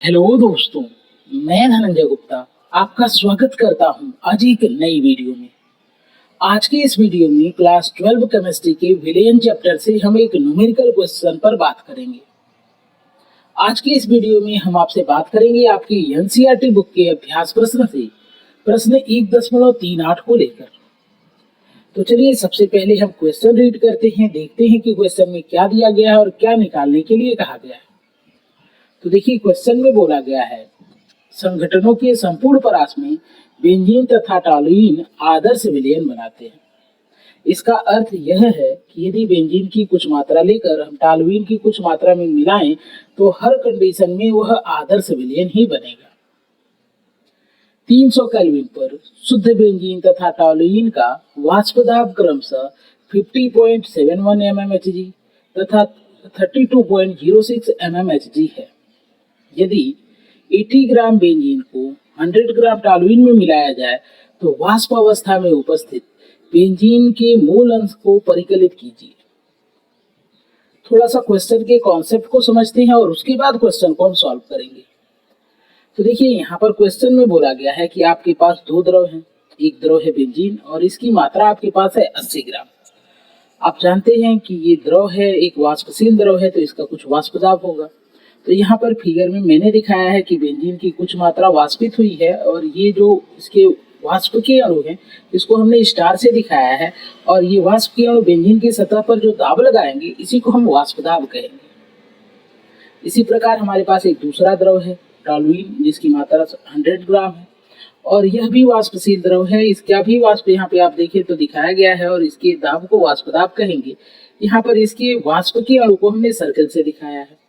Hello दोस्तों, मैं धनंजय गुप्ता आपका स्वागत करता हूं आज एक नई वीडियो में। आज के इस वीडियो में क्लास 12 केमिस्ट्री के विलेन चैप्टर से हम एक न्यूमेरिकल क्वेश्चन पर बात करेंगे। आज के इस वीडियो में हम आपसे बात करेंगे आपकी एनसीईआरटी बुक के अभ्यास प्रश्न से प्रश्न 1.38 को लेकर। तो चलिए सबसे पहले हम क्वेश्चन रीड करते हैं, देखते हैं कि क्वेश्चन में क्या दिया गया है और क्या निकालने के लिए कहा गया है। तो देखिए क्वेश्चन में बोला गया है, संगठनों के संपूर्ण परास में बेंजीन तथा टॉलुइन आदर्श विलयन बनाते हैं। इसका अर्थ यह है कि यदि बेंजीन की कुछ मात्रा लेकर हम टॉलुइन की कुछ मात्रा में मिलाएं तो हर कंडीशन में वह आदर्श विलयन ही बनेगा। 300 केल्विन पर शुद्ध बेंजीन तथा टॉलुइन का वाष्प दाब क्रमशः 50.71 mmHg तथा 32.06 mmHg है। यदि 80 ग्राम बेंजीन को 100 ग्राम टॉलुइन में मिलाया जाए तो वाष्प अवस्था में उपस्थित बेंजीन के मूल अंश को परिकलित कीजिए। थोड़ा सा क्वेश्चन के कॉन्सेप्ट को समझते हैं और उसके बाद क्वेश्चन को हम सॉल्व करेंगे। तो देखिए यहाँ पर क्वेश्चन में बोला गया है कि आपके पास दो द्रव हैं, एक द्रव है बेंजीन और इसकी मात्रा आपके पास है 80 ग्राम। आप जानते हैं कि ये द्रव है, एक वाष्पशील द्रव है, तो इसका कुछ वाष्प दाब होगा। तो यहाँ पर फिगर में मैंने दिखाया है कि बेंजीन की कुछ मात्रा वाष्पित हुई है और ये जो इसके वाष्प के अणु हैं इसको हमने स्टार से दिखाया है और ये वाष्प के अणु बेंजीन की सतह पर जो दाब लगाएंगे इसी को हम वाष्प दाब कहेंगे। इसी प्रकार हमारे पास एक दूसरा द्रव है टॉलुइन, जिसकी मात्रा 100 ग्राम है और यह भी वाष्पशील द्रव है। इसका भी वाष्प यहाँ पे आप देखें तो दिखाया गया है और इसके दाब को वाष्प दाब कहेंगे। यहाँ पर इसके वाष्प के अणु को हमने सर्कल से दिखाया है।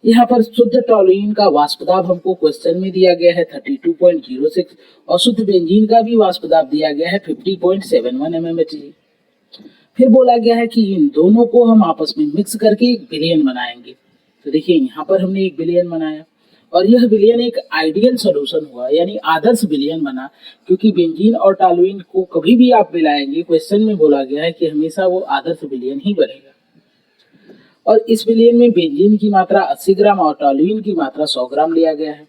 यहाँ पर शुद्ध टॉलुइन का वाष्प दाब हमको क्वेश्चन में दिया गया है 32.06 और शुद्ध बेंजीन का भी वाष्प दाब दिया गया है 50.71 mmHg। फिर बोला गया है कि इन दोनों को हम आपस में मिक्स करके एक विलयन बनाएंगे। तो देखिए यहाँ पर हमने एक विलयन बनाया और यह विलयन एक आइडियल सॉल्यूशन हुआ, यानी आदर्श विलयन बना, क्योंकि बेंजीन और टॉलुइन को कभी भी आप मिलाएंगे क्वेश्चन में बोला गया है कि हमेशा वो आदर्श विलयन ही बनेगा। और इस विलयन में बेंजीन की मात्रा 80 ग्राम और टॉलुइन की मात्रा 100 ग्राम लिया गया है।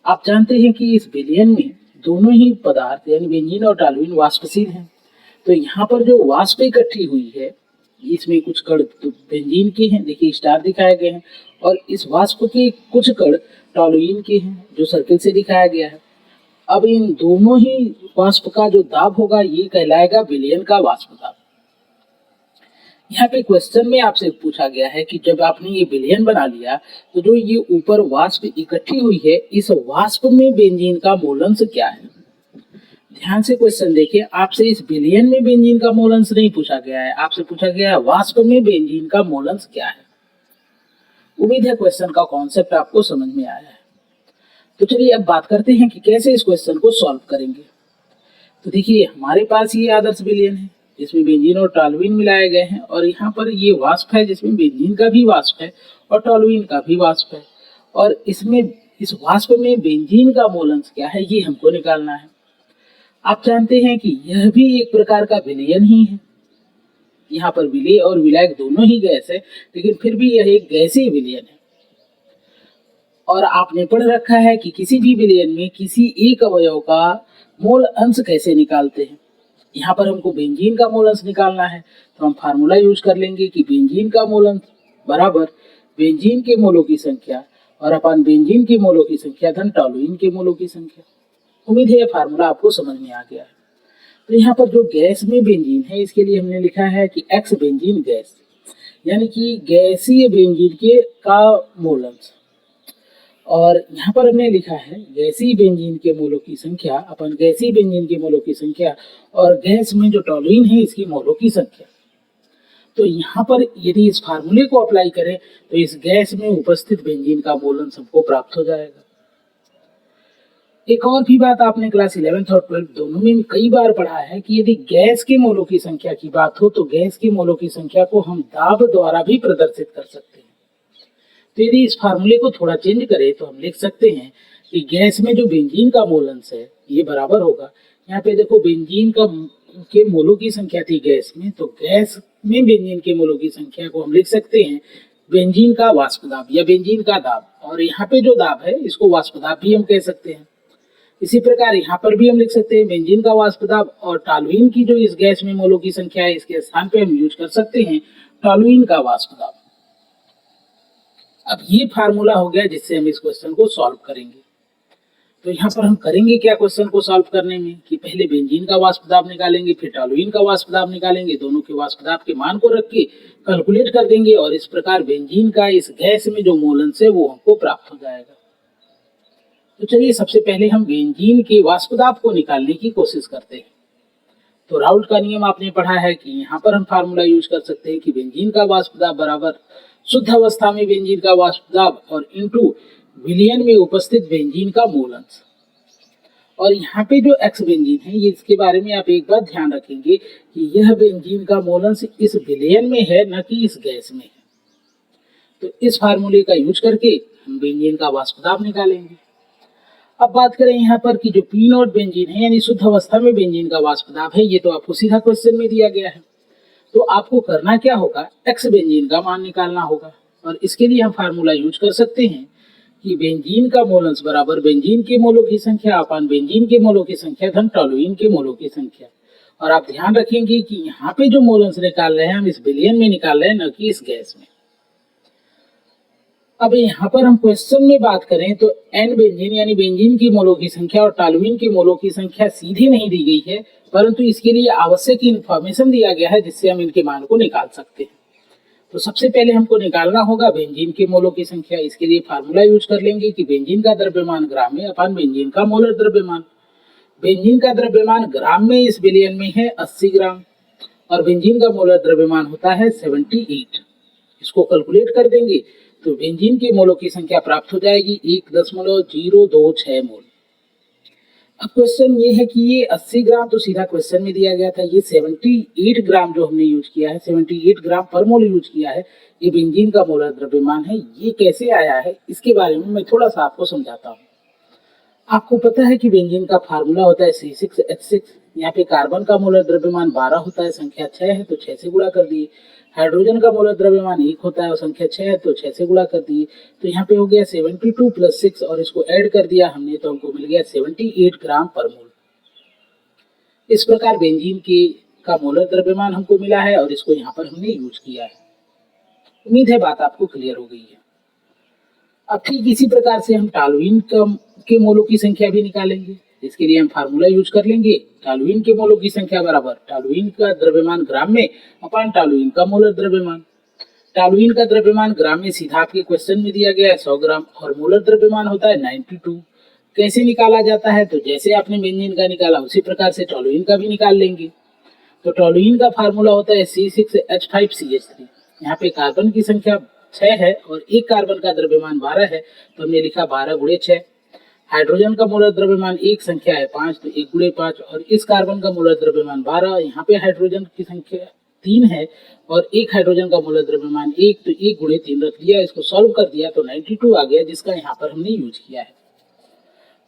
आप जानते हैं कि इस विलयन में दोनों ही पदार्थ यानी बेंजीन और टॉलुइन वाष्पशील हैं। तो यहाँ पर जो वाष्प इकट्ठी हुई है इसमें कुछ कण तो बेंजीन के हैं, देखिए स्टार दिखाए गए हैं, और इस वाष्प के कुछ कण टॉलुइन के हैं जो सर्किल से दिखाया गया है। अब इन दोनों ही वाष्प का जो दाब होगा ये कहलाएगा विलयन का वाष्प दाब। यहाँ पे क्वेश्चन में आपसे पूछा गया है कि जब आपने ये विलयन बना लिया तो जो ये ऊपर वाष्प इकट्ठी हुई है इस वाष्प में बेंजीन का मूलंश क्या है। ध्यान से क्वेश्चन देखिए, आपसे इस विलयन में बेंजीन का मूलंश नहीं पूछा गया है, आपसे पूछा गया है वाष्प में बेंजीन का मूलंश क्या है। उम्मीद है क्वेश्चन का कॉन्सेप्ट आपको समझ में आया है। तो चलिए अब बात करते हैं कि कैसे इस क्वेश्चन को सॉल्व करेंगे। तो देखिए हमारे पास ये आदर्श विलयन है जिसमें बेंजीन और टॉलुइन मिलाए गए हैं और यहाँ पर ये वाष्प है जिसमें बेंजीन का भी वाष्प है और टॉलुइन का भी वाष्प है, और इसमें इस वाष्प में बेंजीन का मूलंश क्या है ये हमको निकालना है। आप जानते हैं कि यह भी एक प्रकार का विलयन ही है। यहाँ पर विलेय और विलायक दोनों ही गैस है, लेकिन फिर भी यह एक गैसीय विलयन है। और आपने पढ़ रखा है कि किसी भी विलयन में किसी एक अवयव का मोल अंश कैसे निकालते हैं। यहाँ पर हमको बेंजीन का मूल अंश निकालना है तो हम फार्मूला यूज कर लेंगे कि बेंजीन का मूल अंश बराबर बेंजीन के मोलों की संख्या और अपन बेंजीन के मोलों की संख्या धन टॉलुइन के मोलों की संख्या। उम्मीद है यह फार्मूला आपको समझ में आ गया है। तो यहाँ पर जो गैस में बेंजीन है इसके लिए हमने लिखा है कि एक्स बेंजीन गैस, यानी कि गैसीय बेंजीन के का मूल अंश, और यहाँ पर हमने लिखा है गैसीय बेंजीन के मोलों की संख्या अपन गैसीय बेंजीन के मोलों की संख्या और गैस में जो टॉलुइन है इसकी मोलों की संख्या। तो यहाँ पर यदि इस फार्मूले को अप्लाई करें तो इस गैस में उपस्थित बेंजीन का मोल हमको प्राप्त हो जाएगा। एक और भी बात आपने क्लास 11th और 12th दोनों में कई बार पढ़ा है कि यदि गैस के मोलों की संख्या की बात हो तो गैस के मोलों की संख्या को हम दाब द्वारा भी प्रदर्शित कर सकते हैं। तो यदि इस फार्मूले को थोड़ा चेंज करें तो हम लिख सकते हैं कि गैस में जो बेंजीन का मोल अंश है ये बराबर होगा, यहाँ पे देखो बेंजीन का के मोलों की संख्या थी गैस में, तो गैस में बेंजीन के मोलों की संख्या को हम लिख सकते हैं बेंजीन का वाष्प दाब या बेंजीन का दाब, और यहाँ पे जो दाब है इसको वाष्प दाब भी हम कह सकते हैं। इसी प्रकार यहाँ पर भी हम लिख सकते हैं बेंजीन का वाष्प दाब, और टॉलुइन की जो इस गैस में मोलों की संख्या है इसके स्थान पे हम यूज कर सकते हैं टॉलुइन का वाष्प दाब। अब ये फार्मूला हो गया जिससे हम इस क्वेश्चन को सॉल्व करेंगे। तो यहाँ पर हम करेंगे क्या क्वेश्चन को सॉल्व करने में कि पहले बेंजीन का वाष्प दाब निकालेंगे, फिर टॉलुइन का वाष्प दाब निकालेंगे, दोनों के वाष्प दाब के मान को रख के कैलकुलेट कर देंगे और इस प्रकार बेंजीन का इस गैस में जो मोलंस है वो हमको प्राप्त हो जाएगा। तो चलिए सबसे पहले हम बेंजीन के वाष्प दाब को निकालने की कोशिश करते हैं। तो राउल्ट का नियम आपने पढ़ा है कि यहाँ पर हम फार्मूला यूज कर सकते हैं कि बेंजीन का वाष्प दाब बराबर शुद्ध अवस्था में बेंजीन का वाष्प दाब और इनटू विलयन में उपस्थित बेंजीन का मोलंस। और यहाँ पे जो एक्स बेंजीन है ये इसके बारे में आप एक बात ध्यान रखेंगे कि यह बेंजीन का मोलंस इस विलयन में है न कि इस गैस में है। तो इस फार्मूले का यूज करके हम बेंजीन का वाष्प दाब निकालेंगे। अब बात करें यहाँ पर कि जो पी नॉट बेंजीन है यानी शुद्ध अवस्था में बेंजीन का वाष्प दाब है, ये तो आपको सीधा क्वेश्चन में दिया गया है। तो आपको करना क्या होगा, एक्स बेंजीन का मान निकालना होगा और इसके लिए हम फार्मूला यूज कर सकते हैं कि बेंजीन का मोलंस बराबर बेंजीन के मोलों की संख्या अपान बेंजीन के मोलों की संख्या धन टॉलुइन के मोलों की संख्या। और आप ध्यान रखेंगे कि यहाँ पे जो मोलंस निकाल रहे हैं हम इस विलयन में निकाल रहे हैं न कि इस गैस में। अब यहाँ पर हम क्वेश्चन में बात करें तो एन बेंजीन यानी बेंजीन की मोलों की संख्या और टॉलुइन की मोलों की संख्या सीधे नहीं दी गई है, परंतु इसके लिए आवश्यक इंफॉर्मेशन दिया गया है जिससे हम इनके मान को निकाल सकते हैं। तो सबसे पहले हमको निकालना होगा बेंजीन के मोलों की संख्या। इसके लिए फार्मूला यूज कर लेंगे कि बेंजीन का द्रव्यमान ग्राम में अपान बेंजीन का मोलर द्रव्यमान। बेंजीन का द्रव्यमान ग्राम में इस विलयन में है 80 ग्राम और बेंजीन का मोलर द्रव्यमान होता है 78। इसको कैलकुलेट कर देंगे तो बेंजीन के मोलों की संख्या प्राप्त हो जाएगी 1.026 मोल। अब क्वेश्चन ये है कि ये 80 ग्राम तो सीधा क्वेश्चन में दिया गया था, ये 78 ग्राम जो हमने यूज किया है, 78 ग्राम पर मोल यूज किया है, ये बेंजीन का मोलर द्रव्यमान है। ये कैसे आया है इसके बारे में मैं थोड़ा सा आपको समझाता हूँ। आपको पता है कि बेंजीन का फार्मूला होता है C6H6। यहाँ पे कार्बन का मोलर द्रव्यमान 12 होता है, संख्या 6 है तो 6 से गुणा कर दिए। हाइड्रोजन का मोलर द्रव्यमान 1 होता है और संख्या 6 है तो 6 से गुणा कर दिए। तो यहाँ पे हो गया 72 + 6 और इसको ऐड कर दिया हमने तो हमको मिल गया 78 ग्राम पर मोल। इस प्रकार बेंजीन के का मोलर द्रव्यमान हमको मिला है और इसको यहाँ पर हमने यूज किया है। उम्मीद है बात आपको क्लियर हो गई है। अब ठीक इसी प्रकार से हम टॉलुइन के मोलों की संख्या भी निकालेंगे। इसके लिए हम फार्मूला यूज कर लेंगे टॉलुइन के मोलों की संख्या बराबर टॉलुइन का द्रव्यमान ग्राम में अपान टॉलुइन का मोलर द्रव्यमान। टॉलुइन का द्रव्यमान ग्राम में सीधा आपके क्वेश्चन में दिया गया है 100 ग्राम और मोलर द्रव्यमान होता है 92। कैसे निकाला जाता है, तो जैसे आपने बेंजीन का निकाला उसी प्रकार से टॉलुइन का भी निकाल लेंगे। तो टॉलुइन का फार्मूला होता है C6H5CH3। यहाँ पे कार्बन की संख्या 6 है और एक कार्बन का द्रव्यमान 12 है तो हमने लिखा 12 × 6। हाइड्रोजन का मोलर द्रव्यमान एक संख्या है 5 तो 1 × 5 और इस कार्बन का मोलर द्रव्यमान 12। यहाँ पे हाइड्रोजन की संख्या 3 है और एक हाइड्रोजन का मोलर द्रव्यमान 1 तो 1 × 3 रख दिया। इसको सॉल्व कर दिया तो 92 आ गया जिसका यहाँ पर हमने यूज किया है।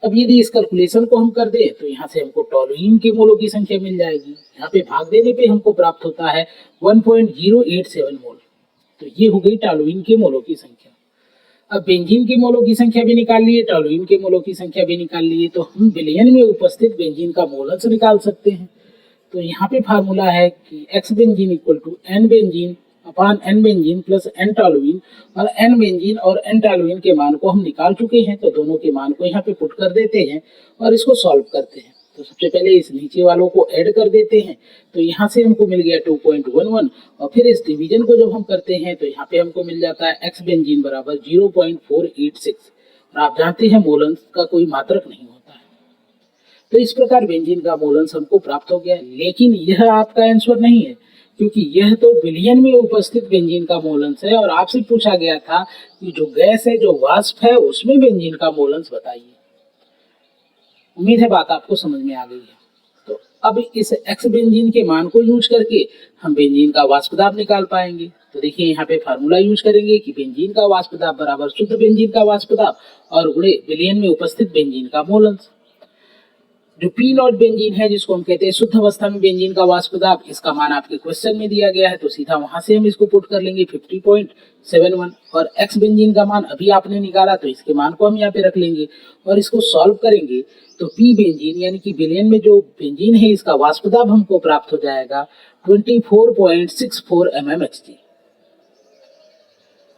अब यदि इस कैलकुलेशन को हम कर दें तो यहाँ से हमको टॉलुइन के मोलों की संख्या मिल जाएगी। यहाँ पे भाग देने पे हमको प्राप्त होता है 1.087 मोल। तो ये हो गई टॉलुइन के मोलों की संख्या। अब बेंजीन के मोलों की संख्या भी निकाल लिए, टॉलुइन के मोलों की संख्या भी निकाल लिए, तो हम विलयन में उपस्थित बेंजीन का मोलंस निकाल सकते हैं। तो यहाँ पे फार्मूला है कि X benzene equal to N benzene upon N benzene plus N toluene, और एन बेंजीन और एन टॉलुइन के मान को हम निकाल चुके हैं तो दोनों के मान को यहाँ पे पुट कर देते हैं और इसको सॉल्व करते हैं। तो सबसे पहले इस नीचे वालों को ऐड कर देते हैं तो यहाँ से हमको मिल गया 2.11 और फिर इस डिवीजन को जब हम करते हैं तो यहाँ पे हमको मिल जाता है एक्स बेंजीन बराबर 0.486। और आप जानते हैं मोलंस का कोई मात्रक नहीं होता है। तो इस प्रकार बेंजीन का मोलंस हमको प्राप्त हो गया, लेकिन यह आपका आंसर नहीं है क्योंकि यह तो विलयन में उपस्थित बेंजीन का मोलंस है और आपसे पूछा गया था कि जो गैस है जो वाष्प है उसमें बेंजीन का मोलंस बताइए। उम्मीद है बात आपको समझ में आ गई है। तो अब इस एक्स बेंजीन के मान को यूज करके हम बेंजीन का वाष्प दाब निकाल पाएंगे। तो देखिए यहाँ पे फार्मूला यूज करेंगे कि बेंजीन का वाष्प दाब बराबर शुद्ध बेंजीन का वाष्प दाब और गुणे विलयन में उपस्थित बेंजीन का मोलंस। जो पी नॉट बेंजीन है, जिसको हम कहते हैं शुद्ध अवस्था में बेंजीन का वाष्प दाब, इसका मान आपके क्वेश्चन में दिया गया है, तो सीधा वहां से हम इसको पुट कर लेंगे 50.71। और एक्स बेंजीन का मान अभी आपने निकाला, तो इसके मान को हम यहाँ पे रख लेंगे और इसको सॉल्व करेंगे तो पी बेंजीन यानी कि विलयन में जो बेंजीन है, इसका वाष्प दाब हमको प्राप्त हो जाएगा 24.64 mmHg।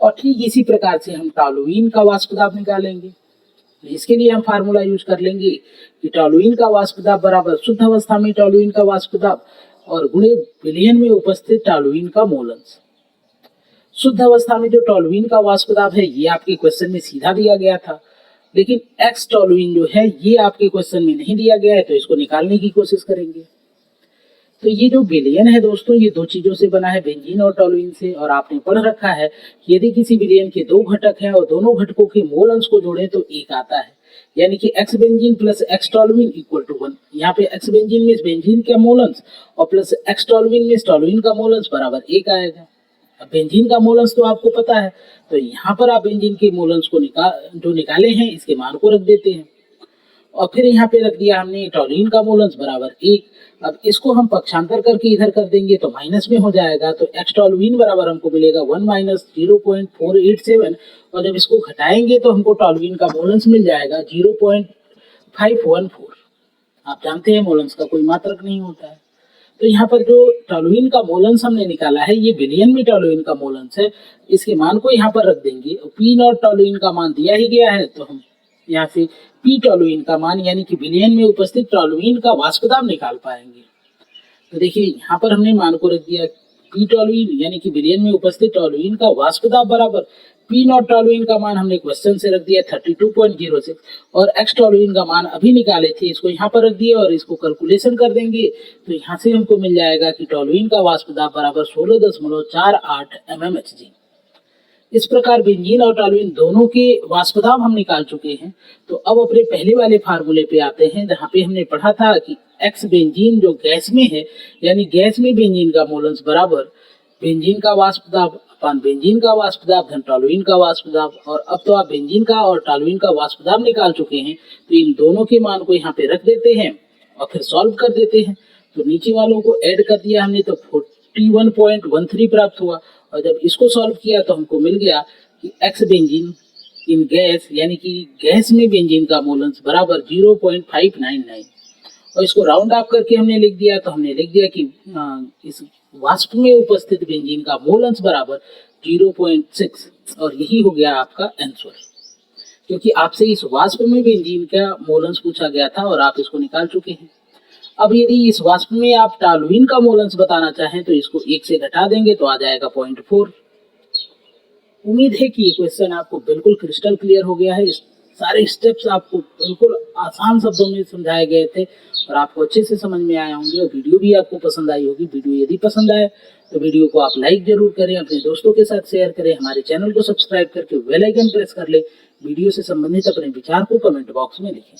और ठीक इसी प्रकार से हम टॉलुइन का वाष्प दाब निकालेंगे। इसके लिए हम फार्मूला यूज कर लेंगे कि टॉलुइन का वाष्प दाब बराबर शुद्ध अवस्था में टॉलुइन का वाष्प दाब और गुणे विलयन में उपस्थित टॉलुइन का मोल अंश। शुद्ध अवस्था में जो टॉलुइन का वाष्प दाब है, ये आपके क्वेश्चन में सीधा दिया गया था, लेकिन एक्स टॉलुइन जो है ये आपके क्वेश्चन में नहीं दिया गया है, तो इसको निकालने की कोशिश करेंगे। तो ये जो विलयन है दोस्तों, ये दो चीजों से बना है, बेंजीन और टॉलुइन से। और आपने पढ़ रखा है कि यदि किसी विलयन के दो घटक हैं और दोनों घटकों के मोल अंश को जोड़ें तो एक आता है, यानी कि X benzene plus X toluene equal to 1। यहाँ पे एक्स बेंजीन में बेंजीन का मोल अंश और प्लस एक्स टॉलुइन में टॉलुइन का मोल अंश बराबर एक आएगा। अब बेंजीन का मोल अंश तो आपको पता है, तो यहाँ पर आप बेंजीन के मोल अंश को जो निकाले हैं, इसके मान को रख देते हैं और फिर यहाँ पे रख दिया हमने टॉलुइन का मोल अंश बराबर एक। अब इसको हम पक्षांतर करके इधर कर देंगे तो माइनस में हो जाएगा, तो एक्स टॉलुइन बराबर हमको मिलेगा 1 माइनस 0.487 और जब इसको घटाएंगे तो हमको टॉलुइन का मोल अंश मिल जाएगा 0.514। आप जानते हैं मोल अंश का कोई मात्रक नहीं होता है। तो यहाँ पर जो टॉलुइन का मोल अंश हमने निकाला है, ये विलयन में टॉलुइन का मोल अंश है, इसके मान को यहाँ पर रख देंगे। पी नॉट टॉलुइन का मान दिया ही गया है, तो हम यहाँ से पी टॉलुइन का मान यानी कि विलयन में उपस्थित टॉलुइन का वाष्प दाब निकाल पाएंगे। तो देखिए यहाँ पर हमने मान को रख दिया पी टॉलुइन यानी कि विलयन में उपस्थित टॉलुइन का वाष्प दाब बराबर पी नॉट टॉलुइन का मान हमने क्वेश्चन से रख दिया 32.06 और एक्स टॉलुइन का मान अभी निकाले थे, इसको यहाँ पर रख दिया और इसको कैलकुलेशन कर देंगे तो यहाँ से हमको मिल जाएगा कि टॉलुइन का वाष्प दाब बराबर 16.48 mmHg। इस प्रकार बेंजीन और टॉलुइन दोनों के वाष्प दाब हम निकाल चुके हैं। तो अब अपने पहले वाले फार्मूले पे आते हैं, जहाँ पे हमने पढ़ा था कि एक्स बेंजीन जो गैस में है, यानी गैस में बेंजीन का मोल अंश बराबर बेंजीन का वाष्प दाब अपान बेंजीन का वाष्प दाब धन टॉलुइन का वाष्प दाब। और अब तो आप बेंजीन का और टॉलुइन का वाष्प दाब निकाल चुके हैं, तो इन दोनों के मान को यहाँ पे रख देते हैं और फिर सॉल्व कर देते हैं। तो नीचे वालों को ऐड कर दिया हमने तो 41.13 प्राप्त हुआ और जब इसको सॉल्व किया तो हमको मिल गया कि एक्स बेंजीन इन गैस यानी कि गैस में बेंजीन का मोल अंश बराबर 0.599 और इसको राउंड ऑफ करके हमने लिख दिया, तो हमने लिख दिया कि इस वाष्प में उपस्थित बेंजीन का मोल अंश बराबर 0.6 और यही हो गया आपका आंसर, क्योंकि आपसे इस वाष्प में बेंजीन का मोल अंश पूछा गया था और आप इसको निकाल चुके हैं। अब यदि इस वाष्प में आप टॉलुइन का मोल अंश बताना चाहें तो इसको 1 से घटा देंगे तो आ जाएगा 0.4। उम्मीद है कि ये क्वेश्चन आपको बिल्कुल क्रिस्टल क्लियर हो गया है। इस सारे स्टेप्स आपको बिल्कुल आसान शब्दों में समझाए गए थे और आपको अच्छे से समझ में आए होंगे और वीडियो भी आपको पसंद आई होगी। वीडियो यदि पसंद आए तो वीडियो को आप लाइक जरूर करें, अपने दोस्तों के साथ शेयर करें, हमारे चैनल को सब्सक्राइब करके बेल आइकन प्रेस कर ले। वीडियो से संबंधित अपने विचार को कमेंट बॉक्स में लिखें।